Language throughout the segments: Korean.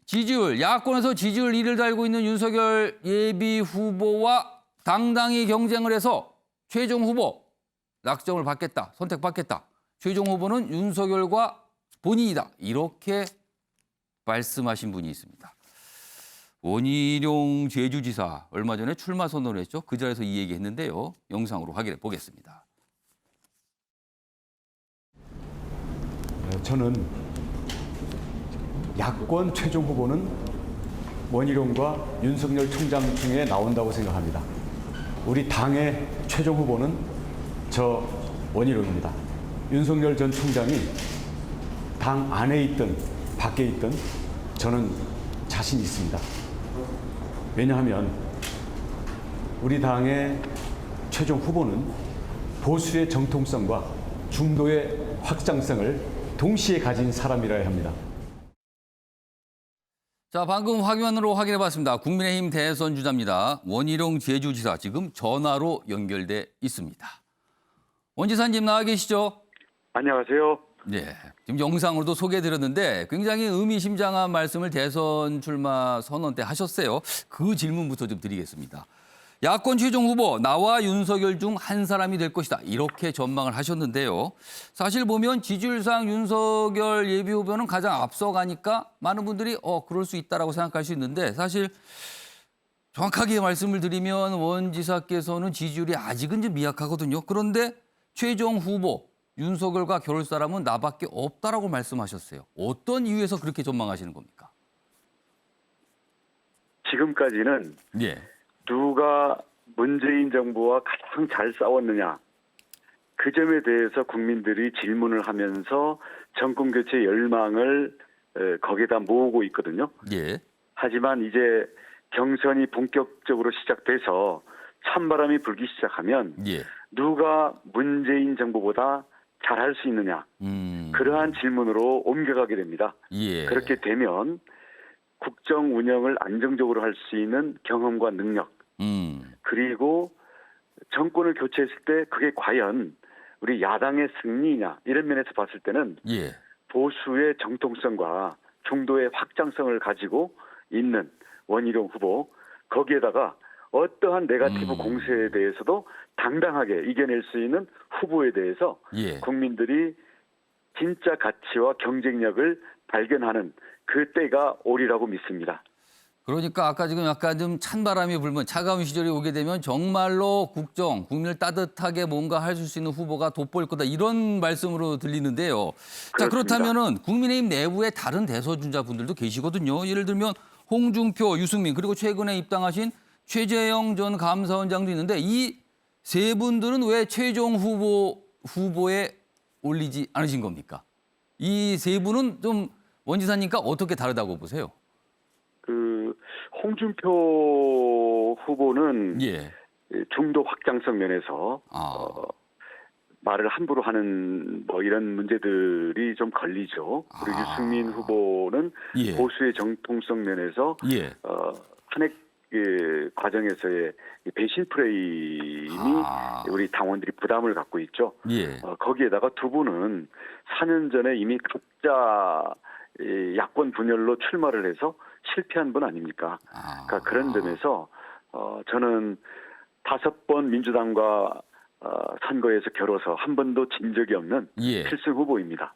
지지율, 야권에서 지지율 1위를 달고 있는 윤석열 예비 후보와 당당히 경쟁을 해서 최종 후보 낙점을 받겠다, 선택받겠다. 최종 후보는 윤석열과 본인이다. 이렇게 말씀하신 분이 있습니다. 원희룡 제주지사 얼마 전에 출마 선언을 했죠. 그 자리에서 이 얘기했는데요. 영상으로 확인해 보겠습니다. 저는 야권 최종 후보는 원희룡과 윤석열 총장 중에 나온다고 생각합니다. 우리 당의 최종 후보는 저 원희룡입니다. 윤석열 전 총장이 당 안에 있든 밖에 있든 저는 자신 있습니다. 왜냐하면 우리 당의 최종 후보는 보수의 정통성과 중도의 확장성을 동시에 가진 사람이라야 합니다. 자, 방금 화면으로 확인해봤습니다. 국민의힘 대선 주자입니다. 원희룡 제주지사 지금 전화로 연결돼 있습니다. 원 지사님 나와 계시죠? 안녕하세요. 네, 지금 영상으로도 소개해드렸는데 굉장히 의미심장한 말씀을 대선 출마 선언 때 하셨어요. 그 질문부터 좀 드리겠습니다. 야권 최종 후보 나와 윤석열 중 한 사람이 될 것이다. 이렇게 전망을 하셨는데요. 사실 보면 지지율상 윤석열 예비 후보는 가장 앞서가니까 많은 분들이 그럴 수 있다라고 생각할 수 있는데 사실 정확하게 말씀을 드리면 원 지사께서는 지지율이 아직은 좀 미약하거든요. 그런데 최종 후보 윤석열과 겨룰 사람은 나밖에 없다라고 말씀하셨어요. 어떤 이유에서 그렇게 전망하시는 겁니까? 지금까지는 예. 누가 문재인 정부와 가장 잘 싸웠느냐, 그 점에 대해서 국민들이 질문을 하면서 정권 교체 열망을 거기에다 모으고 있거든요. 예. 하지만 이제 경선이 본격적으로 시작돼서 찬바람이 불기 시작하면 예. 누가 문재인 정부보다 잘할 수 있느냐, 그러한 질문으로 옮겨가게 됩니다. 예. 그렇게 되면 국정 운영을 안정적으로 할 수 있는 경험과 능력, 그리고 정권을 교체했을 때 그게 과연 우리 야당의 승리냐, 이런 면에서 봤을 때는 예. 보수의 정통성과 중도의 확장성을 가지고 있는 원희룡 후보, 거기에다가 어떠한 네거티브 공세에 대해서도 당당하게 이겨낼 수 있는 후보에 대해서 예. 국민들이 진짜 가치와 경쟁력을 발견하는 그 때가 오리라고 믿습니다. 그러니까 아까 지금 약간 좀 찬바람이 불면 차가운 시절이 오게 되면 정말로 국민을 따뜻하게 뭔가 할 수 있는 후보가 돋보일 거다 이런 말씀으로 들리는데요. 자, 그렇습니다. 그렇다면은 국민의힘 내부에 다른 대선주자분들도 계시거든요. 예를 들면 홍준표, 유승민 그리고 최근에 입당하신 최재형 전 감사원장도 있는데 이 세 분들은 왜 최종 후보에 올리지 않으신 겁니까? 이 세 분은 좀 원 지사님과 어떻게 다르다고 보세요? 홍준표 후보는 예. 중도 확장성 면에서 말을 함부로 하는 이런 문제들이 좀 걸리죠. 그리고 유승민 후보는 예. 보수의 정통성 면에서 예. 탄핵 과정에서의 배신 프레임이 우리 당원들이 부담을 갖고 있죠. 예. 거기에다가 두 분은 4년 전에 이미 각자 야권 분열로 출마를 해서 실패한 분 아닙니까? 그러니까 그런 점에서 저는 5번 민주당과 선거에서 겨뤄서 한 번도 진 적이 없는 예. 필승 후보입니다.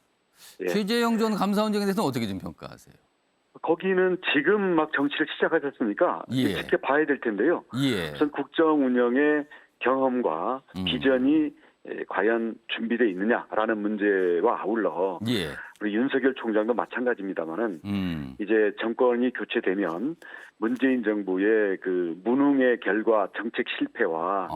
예. 최재형 전 감사원장에 대해서는 어떻게 좀 평가하세요? 거기는 지금 막 정치를 시작하셨으니까 예. 지켜봐야 될 텐데요. 예. 우선 국정 운영의 경험과 비전이 과연 준비되어 있느냐라는 문제와 아울러 예. 우리 윤석열 총장도 마찬가지입니다만은 이제 정권이 교체되면 문재인 정부의 그 무능의 결과 정책 실패와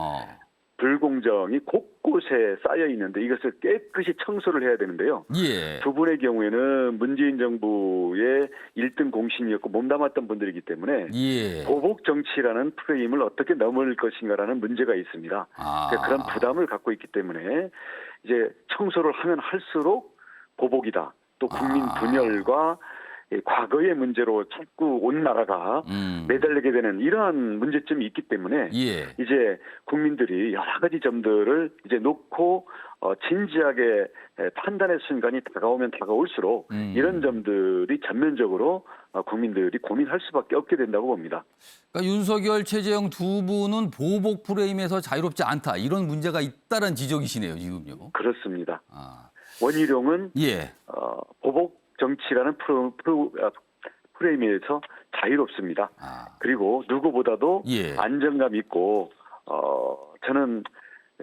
불공정이 곳곳에 쌓여 있는데 이것을 깨끗이 청소를 해야 되는데요. 예. 두 분의 경우에는 문재인 정부의 1등 공신이었고 몸담았던 분들이기 때문에 예. 보복 정치라는 프레임을 어떻게 넘을 것인가라는 문제가 있습니다. 그러니까 그런 부담을 갖고 있기 때문에 이제 청소를 하면 할수록 보복이다. 또 국민 분열과 과거의 문제로 자꾸 온 나라가 매달리게 되는 이러한 문제점이 있기 때문에 예. 이제 국민들이 여러 가지 점들을 이제 놓고 진지하게 판단의 순간이 다가오면 다가올수록 이런 점들이 전면적으로 국민들이 고민할 수밖에 없게 된다고 봅니다. 그러니까 윤석열, 최재형 두 분은 보복 프레임에서 자유롭지 않다. 이런 문제가 있다는 지적이시네요, 지금요. 그렇습니다. 아, 원희룡은 예. 보복 정치라는 프레임에서 자유롭습니다. 그리고 누구보다도 예. 안정감 있고 저는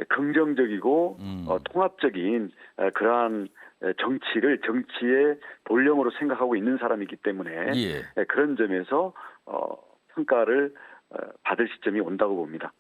긍정적이고 통합적인 그러한 정치의 본령으로 생각하고 있는 사람이기 때문에 예. 그런 점에서 평가를 받을 시점이 온다고 봅니다.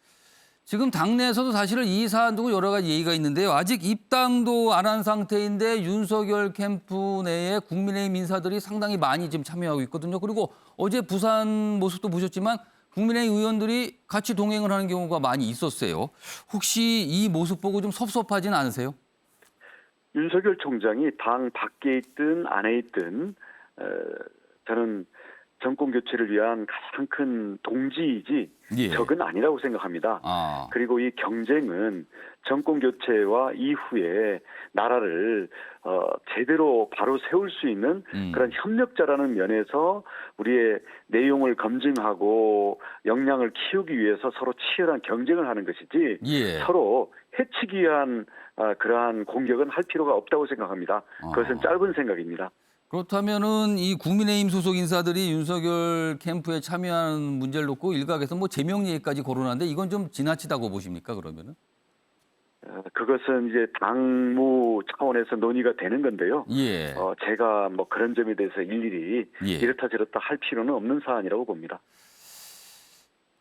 지금 당내에서도 사실은 이 사안 두고 여러 가지 얘기가 있는데요. 아직 입당도 안 한 상태인데 윤석열 캠프 내에 국민의힘 인사들이 상당히 많이 지금 참여하고 있거든요. 그리고 어제 부산 모습도 보셨지만 국민의힘 의원들이 같이 동행을 하는 경우가 많이 있었어요. 혹시 이 모습 보고 좀 섭섭하진 않으세요? 윤석열 총장이 당 밖에 있든 안에 있든 저는 정권 교체를 위한 가장 큰 동지이지 예. 적은 아니라고 생각합니다. 그리고 이 경쟁은 정권 교체와 이후에 나라를 제대로 바로 세울 수 있는 그런 협력자라는 면에서 우리의 내용을 검증하고 역량을 키우기 위해서 서로 치열한 경쟁을 하는 것이지 예. 서로 해치기 위한 그러한 공격은 할 필요가 없다고 생각합니다. 그것은 짧은 생각입니다. 그렇다면은 이 국민의힘 소속 인사들이 윤석열 캠프에 참여하는 문제를 놓고 일각에서 뭐 제명 얘기까지 거론하는데 이건 좀 지나치다고 보십니까, 그러면은? 그것은 이제 당무 차원에서 논의가 되는 건데요. 예. 제가 뭐 그런 점에 대해서 일일이 예. 이렇다 저렇다 할 필요는 없는 사안이라고 봅니다.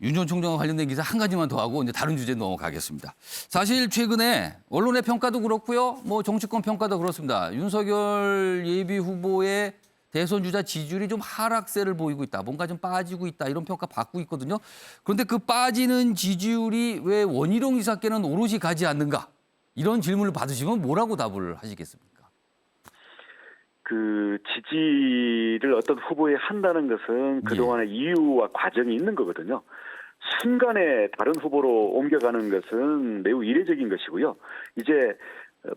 윤 전 총장과 관련된 기사 한 가지만 더 하고 이제 다른 주제 넘어가겠습니다. 사실 최근에 언론의 평가도 그렇고요, 뭐 정치권 평가도 그렇습니다. 윤석열 예비 후보의 대선 주자 지지율이 좀 하락세를 보이고 있다, 뭔가 좀 빠지고 있다 이런 평가 받고 있거든요. 그런데 그 빠지는 지지율이 왜 원희룡 이사께는 오롯이 가지 않는가? 이런 질문을 받으시면 뭐라고 답을 하시겠습니까? 그 지지를 어떤 후보에 한다는 것은 그동안의 이유와 과정이 있는 거거든요. 순간에 다른 후보로 옮겨가는 것은 매우 이례적인 것이고요. 이제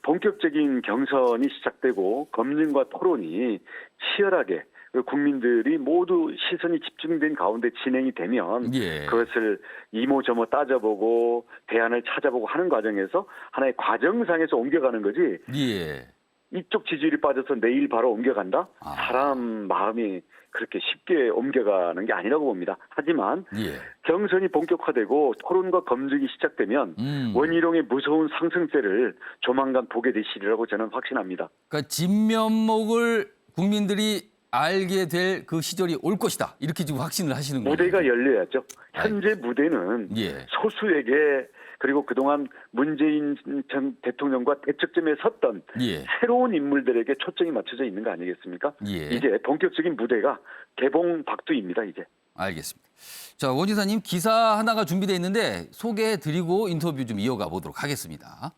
본격적인 경선이 시작되고 검증과 토론이 치열하게 국민들이 모두 시선이 집중된 가운데 진행이 되면 예. 그것을 이모저모 따져보고 대안을 찾아보고 하는 과정에서 하나의 과정상에서 옮겨가는 거지. 예. 이쪽 지지율이 빠져서 내일 바로 옮겨간다? 사람 마음이 그렇게 쉽게 옮겨가는 게 아니라고 봅니다. 하지만 예. 경선이 본격화되고 토론과 검증이 시작되면 원희룡의 무서운 상승세를 조만간 보게 되시리라고 저는 확신합니다. 그러니까 진면목을 국민들이 알게 될 그 시절이 올 것이다. 이렇게 지금 확신을 하시는 거예요. 무대가 열려야죠. 현재 무대는 예. 소수에게 그리고 그동안 문재인 전 대통령과 대척점에 섰던 예. 새로운 인물들에게 초점이 맞춰져 있는 거 아니겠습니까? 예. 이제 본격적인 무대가 개봉 박두입니다. 이제. 알겠습니다. 자, 원 지사님 기사 하나가 준비되어 있는데 소개해드리고 인터뷰 좀 이어가 보도록 하겠습니다.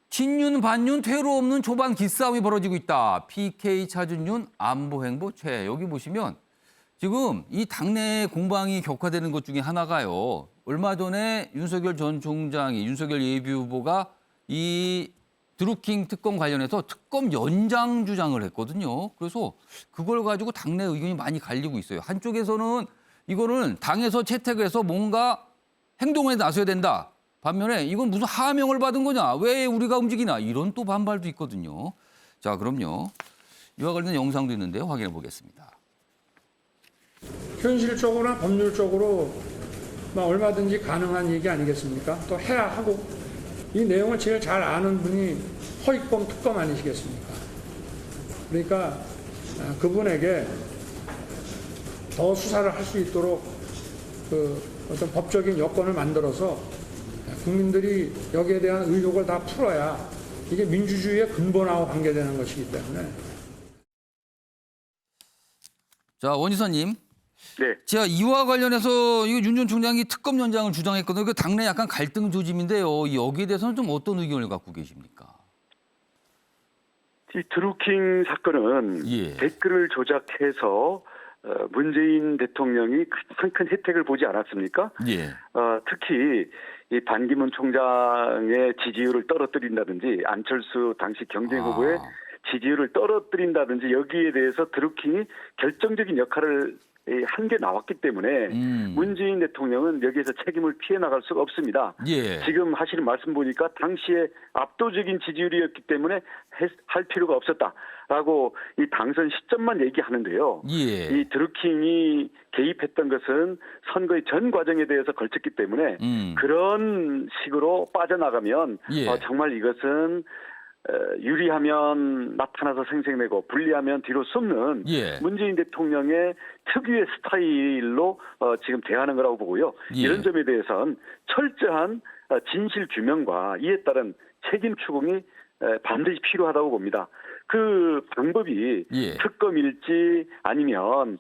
친윤 반윤 퇴로 없는 초반 기싸움이 벌어지고 있다. PK 차준윤 안보 행보 최. 여기 보시면 지금 이 당내 공방이 격화되는 것 중에 하나가요. 얼마 전에 윤석열 전 총장이 윤석열 예비 후보가 이 드루킹 특검 관련해서 특검 연장 주장을 했거든요. 그래서 그걸 가지고 당내 의견이 많이 갈리고 있어요. 한쪽에서는 이거는 당에서 채택해서 뭔가 행동에 나서야 된다. 반면에 이건 무슨 하명을 받은 거냐? 왜 우리가 움직이나? 이런 또 반발도 있거든요. 자, 그럼요. 이와 관련된 영상도 있는데요. 확인해 보겠습니다. 현실적으로나 법률적으로 얼마든지 가능한 얘기 아니겠습니까? 또 해야 하고 이 내용을 제일 잘 아는 분이 허익범 특검 아니시겠습니까? 그러니까 그분에게 더 수사를 할 수 있도록 그 어떤 법적인 여건을 만들어서 국민들이 여기에 대한 의혹을 다 풀어야 이게 민주주의의 근본하고 관계되는 것이기 때문에. 자, 원 지사님. 네. 제가 이와 관련해서 이거 윤 전 총장이 특검 연장을 주장했거든요. 그 당내 약간 갈등 조짐인데요. 여기에 대해서는 좀 어떤 의견을 갖고 계십니까? 이 드루킹 사건은 예. 댓글을 조작해서 문재인 대통령이 가장 큰 혜택을 보지 않았습니까? 예. 특히 이 반기문 총장의 지지율을 떨어뜨린다든지 안철수 당시 경쟁 후보의 지지율을 떨어뜨린다든지 여기에 대해서 드루킹이 결정적인 역할을 한 게 나왔기 때문에 문재인 대통령은 여기에서 책임을 피해 나갈 수가 없습니다. 예. 지금 하시는 말씀 보니까 당시에 압도적인 지지율이었기 때문에 할 필요가 없었다라고 이 당선 시점만 얘기하는데요. 예. 이 드루킹이 개입했던 것은 선거의 전 과정에 대해서 걸쳤기 때문에 그런 식으로 빠져나가면 예. 정말 이것은 유리하면 나타나서 생색내고 불리하면 뒤로 숨는 예. 문재인 대통령의 특유의 스타일로 지금 대하는 거라고 보고요. 예. 이런 점에 대해서는 철저한 진실 규명과 이에 따른 책임 추궁이 반드시 필요하다고 봅니다. 그 방법이 예. 특검일지 아니면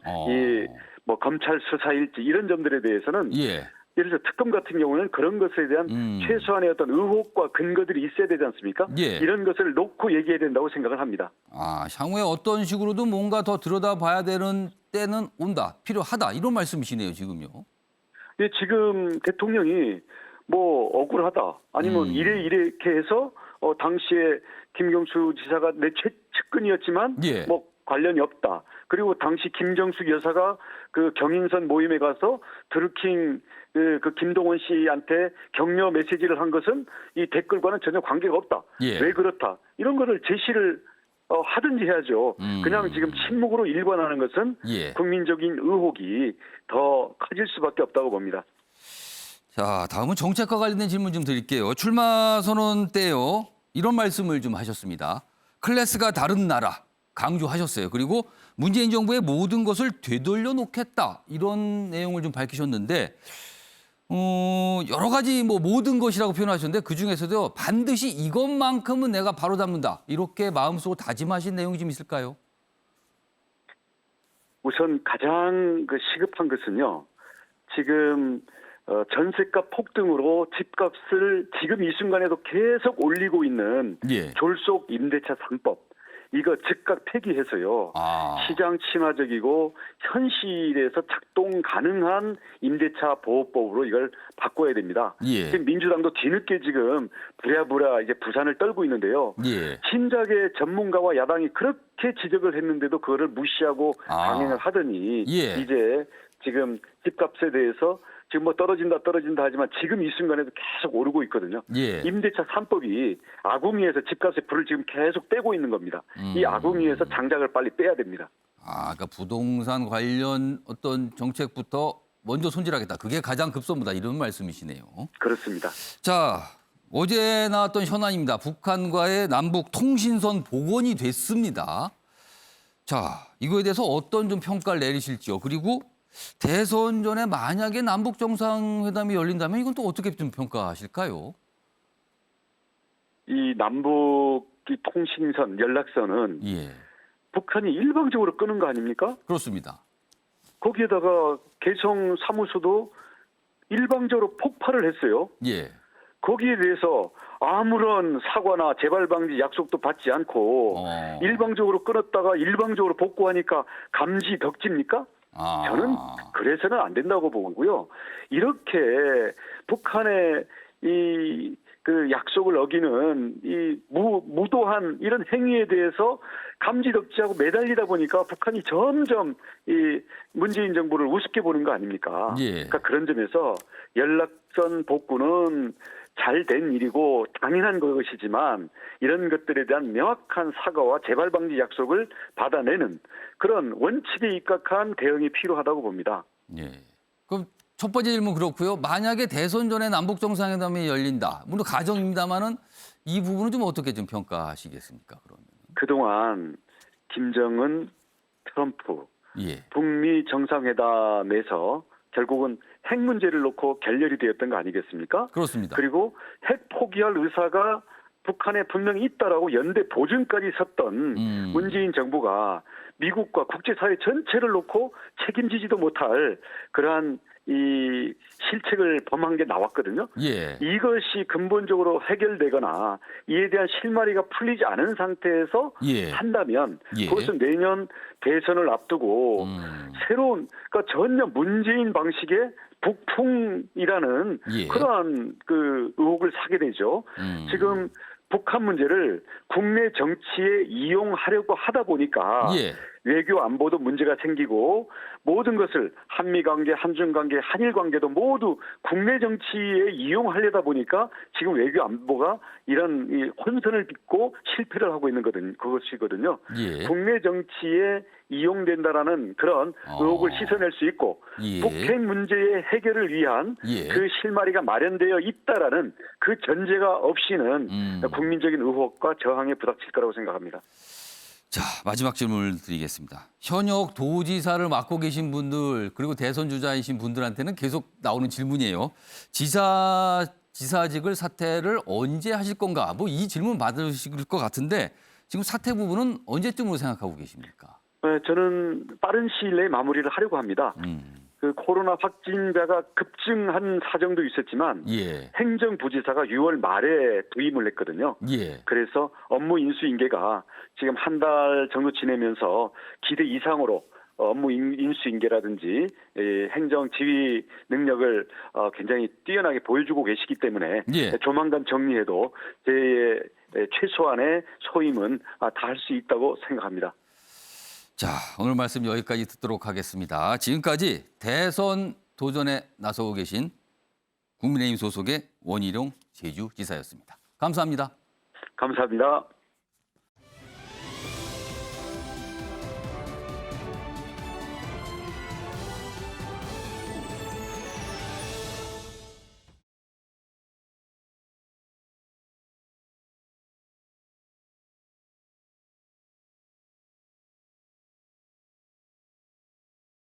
뭐 검찰 수사일지 이런 점들에 대해서는 예. 예를 들어 특검 같은 경우는 그런 것에 대한 최소한의 어떤 의혹과 근거들이 있어야 되지 않습니까? 예. 이런 것을 놓고 얘기해야 된다고 생각을 합니다. 향후에 어떤 식으로도 뭔가 더 들여다봐야 되는 때는 온다, 필요하다 이런 말씀이시네요, 지금요. 예, 지금 대통령이 뭐 억울하다 아니면 이렇게 해서 당시에 김경수 지사가 내 최측근이었지만 예. 뭐 관련이 없다. 그리고 당시 김정숙 여사가 그 경인선 모임에 가서 드루킹 그 김동원 씨한테 격려 메시지를 한 것은 이 댓글과는 전혀 관계가 없다. 예. 왜 그렇다. 이런 거를 제시를 하든지 해야죠. 그냥 지금 침묵으로 일관하는 것은 예. 국민적인 의혹이 더 커질 수밖에 없다고 봅니다. 자, 다음은 정책과 관련된 질문 좀 드릴게요. 출마 선언 때요, 이런 말씀을 좀 하셨습니다. 클래스가 다른 나라 강조하셨어요. 그리고 문재인 정부의 모든 것을 되돌려 놓겠다 이런 내용을 좀 밝히셨는데 여러 가지 뭐 모든 것이라고 표현하셨는데 그중에서도 반드시 이것만큼은 내가 바로 잡는다 이렇게 마음속으로 다짐하신 내용이 좀 있을까요? 우선 가장 시급한 것은요. 지금 전세값 폭등으로 집값을 지금 이 순간에도 계속 올리고 있는 예. 졸속 임대차 3법. 이거 즉각 폐기해서요. 시장 친화적이고 현실에서 작동 가능한 임대차 보호법으로 이걸 바꿔야 됩니다. 예. 지금 민주당도 뒤늦게 지금 부랴부랴 이제 부산을 떨고 있는데요. 예. 신작의 전문가와 야당이 그렇게 지적을 했는데도 그거를 무시하고 강행을 하더니 예. 이제 지금 집값에 대해서 지금 뭐 떨어진다 하지만 지금 이 순간에도 계속 오르고 있거든요. 예. 임대차 3법이 아궁이에서 집값의 불을 지금 계속 떼고 있는 겁니다. 이 아궁이에서 장작을 빨리 빼야 됩니다. 그러니까 부동산 관련 어떤 정책부터 먼저 손질하겠다. 그게 가장 급선무다 이런 말씀이시네요. 그렇습니다. 자, 어제 나왔던 현안입니다. 북한과의 남북 통신선 복원이 됐습니다. 자, 이거에 대해서 어떤 좀 평가를 내리실지요. 그리고 대선 전에 만약에 남북 정상회담이 열린다면 이건 또 어떻게 좀 평가하실까요? 이 남북이 통신선, 연락선은 예, 북한이 일방적으로 끄는 거 아닙니까? 그렇습니다. 거기에다가 개성 사무소도 일방적으로 폭발을 했어요. 예, 거기에 대해서 아무런 사과나 재발 방지 약속도 받지 않고 일방적으로 끊었다가 일방적으로 복구하니까 감지 덕집니까? 저는 그래서는 안 된다고 보고요. 이렇게 북한의 이 그 약속을 어기는 이 무도한 이런 행위에 대해서 감지덕지하고 매달리다 보니까 북한이 점점 이 문재인 정부를 우습게 보는 거 아닙니까? 예. 그러니까 그런 점에서 연락선 복구는 잘 된 일이고 당연한 것이지만 이런 것들에 대한 명확한 사과와 재발 방지 약속을 받아내는 그런 원칙에 입각한 대응이 필요하다고 봅니다. 예. 그럼 첫 번째 질문 그렇고요. 만약에 대선 전에 남북 정상회담이 열린다. 물론 가정입니다만은 이 부분은 좀 어떻게 좀 평가하시겠습니까? 그러면 그동안 김정은, 트럼프, 예, 북미 정상회담에서 결국은 핵 문제를 놓고 결렬이 되었던 거 아니겠습니까? 그렇습니다. 그리고 핵 포기할 의사가 북한에 분명히 있다라고 연대 보증까지 섰던 문재인 정부가 미국과 국제사회 전체를 놓고 책임지지도 못할 그러한 이 실책을 범한 게 나왔거든요. 예, 이것이 근본적으로 해결되거나 이에 대한 실마리가 풀리지 않은 상태에서 예. 한다면 예. 그것은 내년 대선을 앞두고 새로운 그러니까 전혀 문재인 방식의 북풍이라는 예. 그러한 그 의혹을 사게 되죠. 지금 북한 문제를 국내 정치에 이용하려고 하다 보니까 예. 외교 안보도 문제가 생기고 모든 것을 한미 관계, 한중 관계, 한일 관계도 모두 국내 정치에 이용하려다 보니까 지금 외교 안보가 이런 이 혼선을 빚고 실패를 하고 있는 그것이거든요. 예. 국내 정치에 이용된다라는 그런 의혹을 씻어낼 수 있고 예. 북핵 문제의 해결을 위한 예. 그 실마리가 마련되어 있다라는 그 전제가 없이는 국민적인 의혹과 저항에 부닥칠 거라고 생각합니다. 자, 마지막 질문을 드리겠습니다. 현역 도지사를 맡고 계신 분들 그리고 대선 주자이신 분들한테는 계속 나오는 질문이에요. 지사직을 사퇴를 언제 하실 건가? 뭐 이 질문 받으실 것 같은데 지금 사퇴 부분은 언제쯤으로 생각하고 계십니까? 저는 빠른 시일 내에 마무리를 하려고 합니다. 그 코로나 확진자가 급증한 사정도 있었지만 예. 행정부지사가 6월 말에 부임을 했거든요. 예. 그래서 업무 인수인계가 지금 한 달 정도 지내면서 기대 이상으로 업무 인수인계라든지 행정 지휘 능력을 굉장히 뛰어나게 보여주고 계시기 때문에 예. 조만간 정리해도 제 최소한의 소임은 다 할 수 있다고 생각합니다. 자, 오늘 말씀 여기까지 듣도록 하겠습니다. 지금까지 대선 도전에 나서고 계신 국민의힘 소속의 원희룡 제주지사였습니다. 감사합니다. 감사합니다.